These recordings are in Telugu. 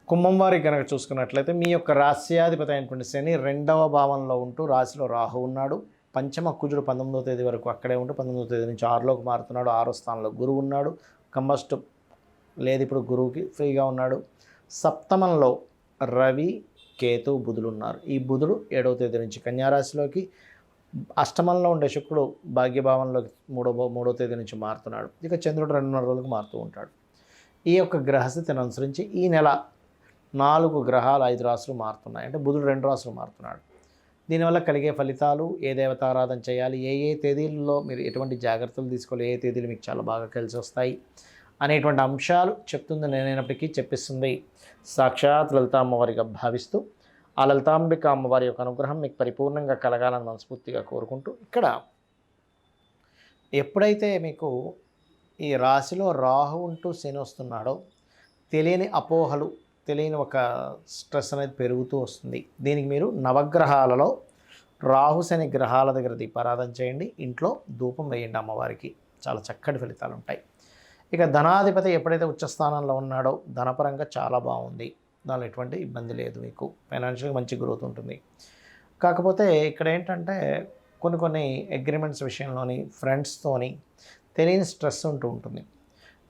కుంభం వారికి కనుక చూసుకున్నట్లయితే మీ యొక్క రాశ్యాధిపతి అయినటువంటి శని 2వ భావంలో ఉంటూ రాశిలో రాహు ఉన్నాడు. పంచమ కుజుడు 19వ తేదీ వరకు అక్కడే ఉంటూ 19వ తేదీ నుంచి 6లోకి మారుతున్నాడు. 6వ స్థానంలో గురువు ఉన్నాడు. కంబస్ట్ లేదు ఇప్పుడు గురువుకి ఫ్రీగా ఉన్నాడు. సప్తమంలో రవి కేతు బుధులు ఉన్నారు. ఈ బుధుడు 7వ తేదీ నుంచి కన్యారాశిలోకి, అష్టమంలో ఉండే శుక్రుడు భాగ్యభావంలోకి మూడో తేదీ నుంచి మారుతున్నాడు. ఇక చంద్రుడు 2.5 రోజులకు మారుతూ ఉంటాడు. ఈ యొక్క గ్రహస్థితిని అనుసరించి ఈ నెల 4 గ్రహాలు 5 రాశులు మారుతున్నాయి. అంటే బుధుడు 2 రాశులు మారుతున్నాడు. దీనివల్ల కలిగే ఫలితాలు, ఏ దేవతారాధన చేయాలి, ఏ తేదీల్లో మీరు ఎటువంటి జాగ్రత్తలు తీసుకోవాలి, ఏ తేదీలు మీకు చాలా బాగా కలిసి వస్తాయి అనేటువంటి అంశాలు చెప్తుంది. నేనైనప్పటికీ చెప్పిస్తుంది సాక్షాత్ లలితా అమ్మవారిగా భావిస్తూ, ఆ లలితాంబిక అమ్మవారి యొక్క అనుగ్రహం మీకు పరిపూర్ణంగా కలగాలని మనస్ఫూర్తిగా కోరుకుంటూ, ఇక్కడ ఎప్పుడైతే మీకు ఈ రాశిలో రాహు ఉంటూ శని వస్తున్నాడో తెలియని అపోహలు, తెలియని ఒక స్ట్రెస్ అనేది పెరుగుతూ వస్తుంది. దీనికి మీరు నవగ్రహాలలో రాహు శని గ్రహాల దగ్గర దీపారాధన చేయండి. ఇంట్లో ధూపం వేయండి అమ్మవారికి. చాలా చక్కటి ఫలితాలు ఉంటాయి. ఇక ధనాధిపతి ఎప్పుడైతే ఉచ్చస్థానంలో ఉన్నాడో ధనపరంగా చాలా బాగుంది. దానిలో ఎటువంటి ఇబ్బంది లేదు. మీకు ఫైనాన్షియల్గా మంచి గ్రోత్ ఉంటుంది. కాకపోతే ఇక్కడ ఏంటంటే కొన్ని అగ్రిమెంట్స్ విషయంలోని ఫ్రెండ్స్తోని తెలియని స్ట్రెస్ ఉంటూ ఉంటుంది.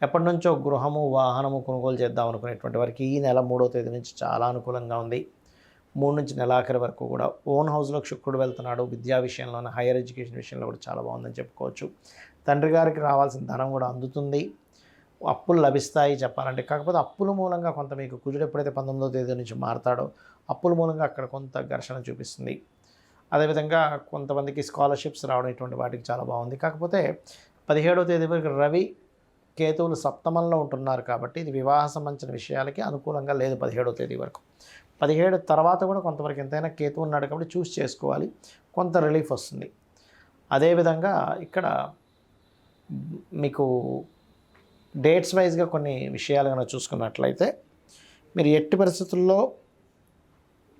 ఎప్పటి నుంచో గృహము, వాహనము కొనుగోలు చేద్దాం అనుకునేటువంటి వారికి ఈ నెల 3వ తేదీ నుంచి చాలా అనుకూలంగా ఉంది. 3 నుంచి నెలాఖరి వరకు కూడా ఓన్ హౌస్లోకి శుక్రుడు వెళ్తున్నాడు. విద్యా విషయంలోనే, హైయర్ ఎడ్యుకేషన్ విషయంలో కూడా చాలా బాగుందని చెప్పుకోవచ్చు. తండ్రి గారికి రావాల్సిన ధనం కూడా అందుతుంది. అప్పులు లభిస్తాయి చెప్పాలంటే. కాకపోతే అప్పుల మూలంగా కొంత మీకు కుజుడు ఎప్పుడైతే 19వ తేదీ నుంచి మారతాడో అప్పుల మూలంగా అక్కడ కొంత ఘర్షణ చూపిస్తుంది. అదేవిధంగా కొంతమందికి స్కాలర్షిప్స్ రావడం ఇటువంటి వాటికి చాలా బాగుంది. కాకపోతే 17వ తేదీ వరకు రవి కేతువులు సప్తమంలో ఉంటున్నారు కాబట్టి ఇది వివాహ సంబంధించిన విషయాలకి అనుకూలంగా లేదు 17వ తేదీ వరకు. 17 తర్వాత కూడా కొంతవరకు ఎంతైనా కేతు ఉన్నాడు కాబట్టి చూస్ చేసుకోవాలి. కొంత రిలీఫ్ వస్తుంది. అదేవిధంగా ఇక్కడ మీకు డేట్స్ వైజ్గా కొన్ని విషయాలు కనుక చూసుకున్నట్లయితే మీరు ఎట్టి పరిస్థితుల్లో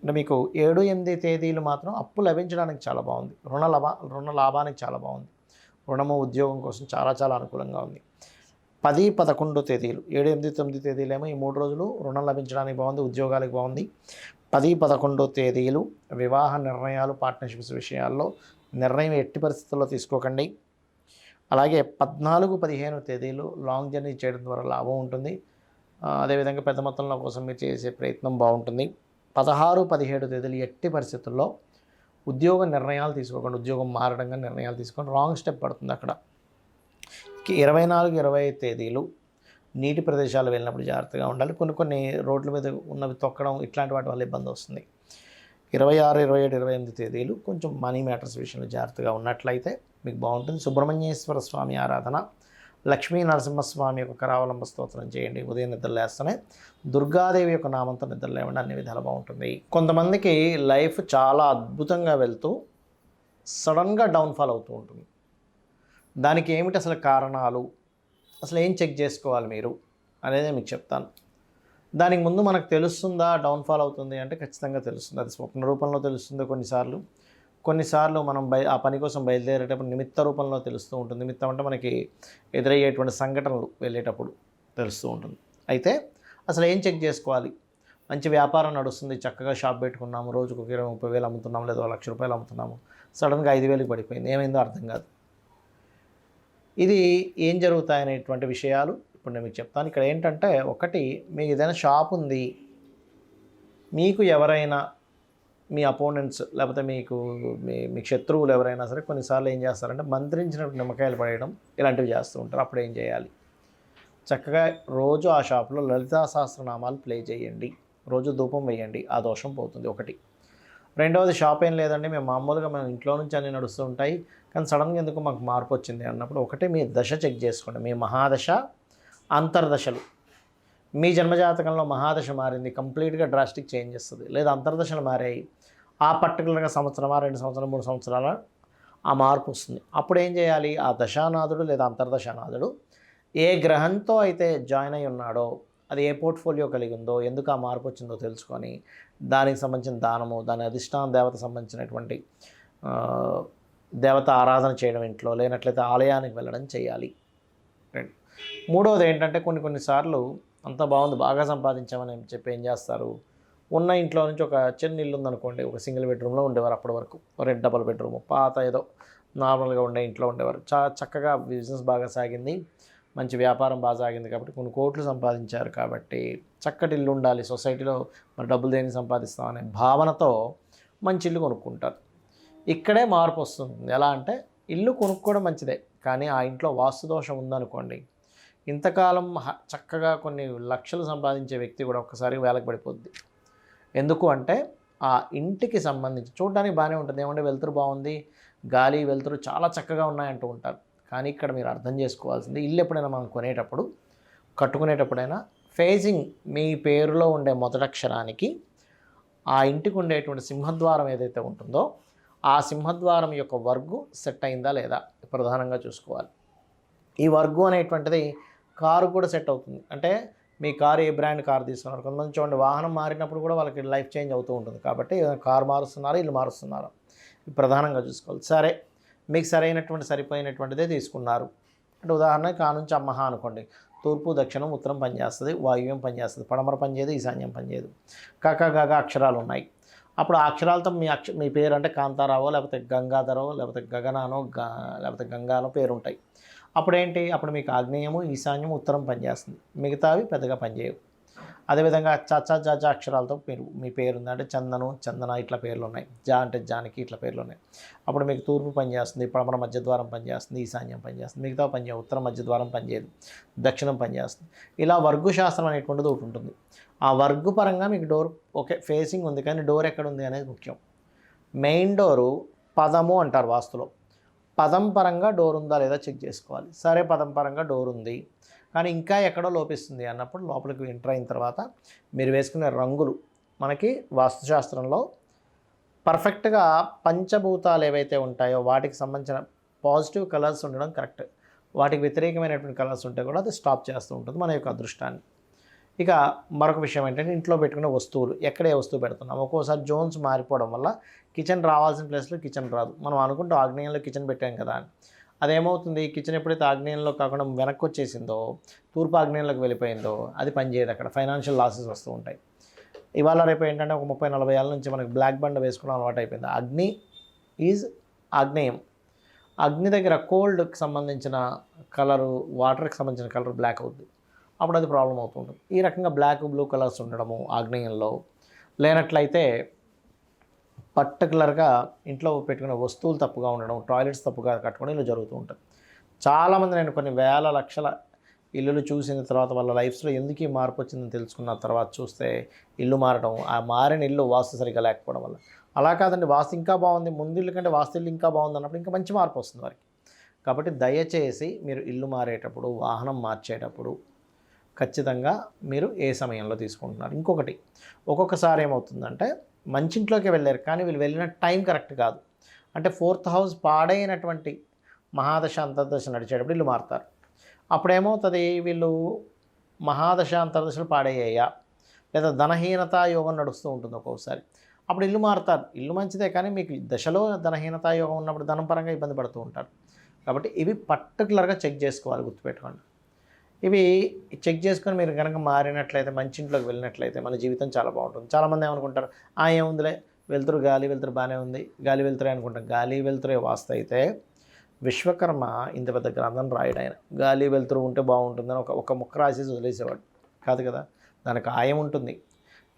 అంటే మీకు 7, 8 తేదీలు మాత్రం అప్పు లభించడానికి చాలా బాగుంది. రుణ లాభానికి చాలా బాగుంది. రుణము, ఉద్యోగం కోసం చాలా చాలా అనుకూలంగా ఉంది. 10, 11 తేదీలు, 7, 8, 9 తేదీలేమో ఈ 3 రోజులు రుణం లభించడానికి బాగుంది. ఉద్యోగాలకు బాగుంది. 10, 11 తేదీలు వివాహ నిర్ణయాలు, పార్ట్నర్షిప్స్ విషయాల్లో నిర్ణయం ఎట్టి పరిస్థితుల్లో తీసుకోకండి. అలాగే 14, 15 తేదీలు లాంగ్ జర్నీ చేయడం ద్వారా లాభం ఉంటుంది. అదేవిధంగా పెద్ద మొత్తంలో కోసం మీరు చేసే ప్రయత్నం బాగుంటుంది. 16, 17 తేదీలు ఎట్టి పరిస్థితుల్లో ఉద్యోగ నిర్ణయాలు తీసుకోకండి. ఉద్యోగం మారడంగా నిర్ణయాలు తీసుకొని రాంగ్ స్టెప్ పడుతుంది అక్కడ. 24, 25 తేదీలు నీటి ప్రదేశాలు వెళ్ళినప్పుడు జాగ్రత్తగా ఉండాలి. కొన్ని రోడ్ల మీద ఉన్నవి తొక్కడం ఇట్లాంటి వాటి వల్ల ఇబ్బంది వస్తుంది. 26, 27, 28 తేదీలు కొంచెం మనీ మ్యాటర్స్ విషయంలో జాగ్రత్తగా ఉన్నట్లయితే మీకు బాగుంటుంది. సుబ్రహ్మణ్యేశ్వర స్వామి ఆరాధన, లక్ష్మీ నరసింహస్వామి యొక్క కరావలంబ స్తోత్రం చేయండి. ఉదయం నిద్రలేస్తూనే దుర్గాదేవి యొక్క నామంతో నిద్రలేవండి. అన్ని విధాలు బాగుంటుంది. కొంతమందికి లైఫ్ చాలా అద్భుతంగా వెళ్తూ సడన్గా డౌన్ఫాల్ అవుతూ ఉంటుంది. దానికి ఏమిటి అసలు కారణాలు, అసలు ఏం చెక్ చేసుకోవాలి మీరు అనేది మీకు చెప్తాను. దానికి ముందు మనకు తెలుస్తుందా డౌన్ఫాల్ అవుతుంది అంటే ఖచ్చితంగా తెలుస్తుంది. అది స్వప్న రూపంలో తెలుస్తుంది. కొన్నిసార్లు మనం ఆ పని కోసం బయలుదేరేటప్పుడు నిమిత్త రూపంలో తెలుస్తూ ఉంటుంది. నిమిత్తం అంటే మనకి ఎదురయ్యేటువంటి సంఘటనలు వెళ్ళేటప్పుడు తెలుస్తూ ఉంటుంది. అయితే అసలు ఏం చెక్ చేసుకోవాలి? మంచి వ్యాపారం నడుస్తుంది, చక్కగా షాప్ పెట్టుకున్నాము, రోజుకు 20-30 వేలు అమ్ముతున్నాము, లేదా 1 లక్ష రూపాయలు అమ్ముతున్నాము, సడన్గా 5,000కి పడిపోయింది, ఏమైందో అర్థం కాదు. ఇది ఏం జరుగుతాయనేటువంటి విషయాలు ఇప్పుడు నేను మీకు చెప్తాను. ఇక్కడ ఏంటంటే, ఒకటి, మీకు ఏదైనా షాప్ ఉంది, మీకు ఎవరైనా మీ అపోనెంట్స్ లేకపోతే మీ శత్రువులు ఎవరైనా సరే కొన్నిసార్లు ఏం చేస్తారంటే మంత్రించినట్టు నిమ్మకాయలు పడేయడం ఇలాంటివి చేస్తూ ఉంటారు. అప్పుడు ఏం చేయాలి? చక్కగా రోజు ఆ షాప్లో లలితా సహస్రనామాలు ప్లే చేయండి. రోజు ధూపం వేయండి. ఆ దోషం పోతుంది. ఒకటి. రెండవది, షాప్ ఏం లేదండి, మేము ఇంట్లో నుంచి అన్నీ నడుస్తూ ఉంటాయి, కానీ సడన్గా ఎందుకు మాకు మార్పు వచ్చింది అన్నప్పుడు ఒకటి, మీ దశ చెక్ చేసుకోండి. మీ మహాదశ, అంతర్దశలు. మీ జన్మజాతకంలో మహాదశ మారింది, కంప్లీట్గా డ్రాస్టిక్ చేంజ్ చేస్తుంది. లేదా అంతర్దశలు మారాయి, ఆ పర్టికులర్గా సంవత్సరమా, 2 సంవత్సరాలు, 3 సంవత్సరాల ఆ మార్పు వస్తుంది. అప్పుడు ఏం చేయాలి? ఆ దశానాథుడు లేదా అంతర్దశానాథుడు ఏ గ్రహంతో అయితే జాయిన్ అయి ఉన్నాడో, అది ఏ పోర్ట్ఫోలియో కలిగి ఉందో, ఎందుకు ఆ మార్పు వచ్చిందో తెలుసుకొని దానికి సంబంధించిన దానము, దాని అధిష్టాన దేవత సంబంధించినటువంటి దేవత ఆరాధన చేయడం, ఇంట్లో లేనట్లయితే ఆలయానికి వెళ్ళడం చేయాలి. మూడవది ఏంటంటే, కొన్నిసార్లు అంతా బాగుంది, బాగా సంపాదించామని చెప్పి ఏం చేస్తారు, ఉన్న ఇంట్లో నుంచి ఒక చిన్న ఇల్లు ఉందనుకోండి, ఒక సింగిల్ బెడ్రూమ్లో ఉండేవారు అప్పటి వరకు, రెండు డబల్ బెడ్రూమ్ పాత ఏదో నార్మల్గా ఉండే ఇంట్లో ఉండేవారు. చక్కగా బిజినెస్ బాగా సాగింది, మంచి వ్యాపారం బాగా సాగింది కాబట్టి కొన్ని కోట్లు సంపాదించారు కాబట్టి చక్కటి ఇల్లు ఉండాలి సొసైటీలో, మరి డబ్బులు దేనికి సంపాదిస్తాం అనే భావనతో మంచి ఇల్లు కొనుక్కుంటారు. ఇక్కడే మార్పు వస్తుంది. ఎలా అంటే ఇల్లు కొనుక్కోవడం మంచిదే, కానీ ఆ ఇంట్లో వాస్తు దోషం ఉందనుకోండి, ఇంతకాలం చక్కగా కొన్ని లక్షలు సంపాదించే వ్యక్తి కూడా ఒక్కసారి వేలకు పడిపోద్ది. ఎందుకు అంటే ఆ ఇంటికి సంబంధించి చూడడానికి బాగానే ఉంటుంది, ఏమంటే వెలుతురు బాగుంది, గాలి వెలుతురు చాలా చక్కగా ఉన్నాయంటూ ఉంటారు. కానీ ఇక్కడ మీరు అర్థం చేసుకోవాల్సింది, ఇల్లు ఎప్పుడైనా మనం కొనేటప్పుడు, కట్టుకునేటప్పుడైనా ఫేజింగ్ మీ పేరులో ఉండే మొదటక్షరానికి ఆ ఇంటికి ఉండేటువంటి సింహద్వారం ఏదైతే ఉంటుందో ఆ సింహద్వారం యొక్క వర్గు సెట్ అయిందా లేదా ప్రధానంగా చూసుకోవాలి. ఈ వర్గు అనేటువంటిది కారు కూడా సెట్ అవుతుంది. అంటే మీ కారు ఏ బ్రాండ్ కారు తీసుకున్నారు, కొంతమంది చూడండి వాహనం మారినప్పుడు కూడా వాళ్ళకి లైఫ్ చేంజ్ అవుతూ ఉంటుంది. కాబట్టి కారు మారుస్తున్నారు, ఇల్లు మారుస్తున్నారు, ప్రధానంగా చూసుకోవాలి. సరే, మీకు సరిపోయినటువంటిదే తీసుకున్నారు అంటే ఉదాహరణకి కా నుంచి అమ్మహ అనుకోండి, తూర్పు దక్షిణం ఉత్తరం పనిచేస్తుంది, వాయువ్యం పనిచేస్తుంది, పడమర పనిచేయదు, ఈశాన్యం పనిచేయదు, కక గగ అక్షరాలు ఉన్నాయి. అప్పుడు ఆ అక్షరాలతో మీ పేరు అంటే కాంతారావో లేకపోతే గంగాధరో లేకపోతే గగనానో లేకపోతే గంగానో పేరు ఉంటాయి. అప్పుడు మీకు ఆగ్నేయము ఈశాన్యము ఉత్తరం పనిచేస్తుంది, మిగతావి పెద్దగా పనిచేయవు. అదేవిధంగా చ జ అక్షరాలతో మీ పేరు ఉంది అంటే చందను చందన ఇట్లా పేర్లు ఉన్నాయి, జా అంటే జానకి ఇట్లా పేర్లు ఉన్నాయి. అప్పుడు మీకు తూర్పు పనిచేస్తుంది, పడమర మధ్యద్వారం పనిచేస్తుంది, ఈశాన్యం పనిచేస్తుంది, మిగతా పనిచేయదు, ఉత్తరం మధ్యద్వారం పనిచేయదు, దక్షిణం పనిచేస్తుంది. ఇలా వర్గు శాస్త్రం అనేటువంటిది ఒకటి ఉంటుంది. ఆ వర్గు పరంగా మీకు డోర్ ఓకే ఫేసింగ్ ఉంది, కానీ డోర్ ఎక్కడ ఉంది అనేది ముఖ్యం. మెయిన్ డోరు పదము అంటారు వాస్తులో, పదం పరంగా డోర్ ఉందా లేదా చెక్ చేసుకోవాలి. సరే, పదం పరంగా డోర్ ఉంది కానీ ఇంకా ఎక్కడో లోపిస్తుంది అన్నప్పుడు లోపలికి ఎంటర్ అయిన తర్వాత మీరు వేసుకునే రంగులు, మనకి వాస్తుశాస్త్రంలో పర్ఫెక్ట్గా పంచభూతాలు ఏవైతే ఉంటాయో వాటికి సంబంధించిన పాజిటివ్ కలర్స్ ఉండడం కరెక్ట్. వాటికి వ్యతిరేకమైనటువంటి కలర్స్ ఉంటే కూడా అది స్టాప్ చేస్తూ ఉంటుంది మన యొక్క అదృష్టాన్ని. ఇక మరొక విషయం ఏంటంటే ఇంట్లో పెట్టుకునే వస్తువులు, ఎక్కడ ఏ వస్తువు పెడుతున్నాం, ఒక్కోసారి జోన్స్ మారిపోవడం వల్ల కిచెన్ రావాల్సిన ప్లేస్లో కిచెన్ రాదు. మనం అనుకుంటాం ఆగ్నేయంలో కిచెన్ పెట్టాం కదా అని, అదేమవుతుంది, కిచెన్ ఎప్పుడైతే ఆగ్నేయంలో కాకుండా వెనక్కి వచ్చేసిందో, తూర్పు ఆగ్నేయంలోకి వెళ్ళిపోయిందో అది పనిచేయదు. అక్కడ ఫైనాన్షియల్ లాసెస్ వస్తూ ఉంటాయి. ఇవాళ రేపు ఏంటంటే ఒక 30-40 ఏళ్ళ నుంచి మనకి బ్లాక్ బండ్ వేసుకోవడం అలవాటు అయిపోయింది. అగ్ని ఈజ్ ఆగ్నేయం, అగ్ని దగ్గర కోల్డ్కి సంబంధించిన కలరు, వాటర్కి సంబంధించిన కలర్ బ్లాక్ అవుతుంది, అప్పుడు అది ప్రాబ్లం అవుతుంటుంది. ఈ రకంగా బ్లాక్ బ్లూ కలర్స్ ఉండడము ఆగ్నేయంలో, లేనట్లయితే పర్టికులర్గా ఇంట్లో పెట్టుకునే వస్తువులు తప్పుగా ఉండడం, టాయిలెట్స్ తప్పుగా కట్టుకోవడం ఇలా జరుగుతూ ఉంటుంది. చాలామంది నేను కొన్ని వేల లక్షల ఇల్లులు చూసిన తర్వాత వాళ్ళ లైఫ్స్లో ఎందుకు ఈ మార్పు వచ్చిందని తెలుసుకున్న తర్వాత చూస్తే ఇల్లు మారడం, ఆ మారిన ఇల్లు వాస్తు సరిగ్గా లేకపోవడం వల్ల. అలా కాదండి, వాస్తు ఇంకా బాగుంది, ముందు ఇల్లు కంటే వాస్తు ఇల్లు ఇంకా బాగుంది అన్నప్పుడు ఇంకా మంచి మార్పు వస్తుంది వారికి. కాబట్టి దయచేసి మీరు ఇల్లు మారేటప్పుడు, వాహనం మార్చేటప్పుడు ఖచ్చితంగా మీరు ఏ సమయంలో తీసుకుంటున్నారు. ఇంకొకటి, ఒక్కొక్కసారి ఏమవుతుందంటే మంచింట్లోకి వెళ్ళారు కానీ వీళ్ళు వెళ్ళిన టైం కరెక్ట్ కాదు. అంటే 4th హౌస్ పాడైనటువంటి మహాదశ అంతర్దశ నడిచేటప్పుడు ఇల్లు మారుతారు. అప్పుడు ఏమవుతుంది, వీళ్ళు మహాదశ అంతర్దశలు పాడయ్యాయా లేదా ధనహీనత యోగం నడుస్తూ ఉంటుంది ఒక్కొక్కసారి, అప్పుడు ఇల్లు మారుతారు. ఇల్లు మంచిదే కానీ మీకు దశలో ధనహీనత యోగం ఉన్నప్పుడు ధనం పరంగా ఇబ్బంది పడుతూ ఉంటారు. కాబట్టి ఇవి పర్టికులర్గా చెక్ చేసుకోవాలి, గుర్తుపెట్టుకోండి. ఇవి చెక్ చేసుకొని మీరు కనుక మారినట్లయితే, మంచి ఇంట్లోకి వెళ్ళినట్లయితే మన జీవితం చాలా బాగుంటుంది. చాలామంది ఏమనుకుంటారు, ఏముందిలే వెలుతురు గాలి వెలుతురు బాగానే ఉంది, గాలి వెలుతురే అనుకుంటాం. గాలి వెలుతురే వాస్తు అయితే విశ్వకర్మ ఇంత పెద్ద గ్రంథం రాయడు ఆయన. గాలి వెలుతురు ఉంటే బాగుంటుందని ఒక ముక్క రాసేసి వదిలేసేవాడు కాదు కదా. దానికి ఆయం ఉంటుంది,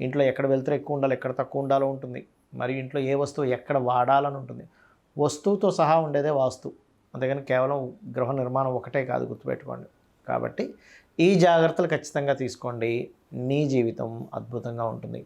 ఇంట్లో ఎక్కడ వెలుతురు ఎక్కువ ఉండాలి ఎక్కడ తక్కువ ఉండాలో ఉంటుంది, మరియు ఇంట్లో ఏ వస్తువు ఎక్కడ వాడాలని ఉంటుంది. వస్తువుతో సహా ఉండేదే వాస్తు, అంతేగాని కేవలం గృహ నిర్మాణం ఒకటే కాదు, గుర్తుపెట్టుకోండి. కాబట్టి ఈ జాగ్రత్తలు ఖచ్చితంగా తీసుకోండి, నీ జీవితం అద్భుతంగా ఉంటుంది.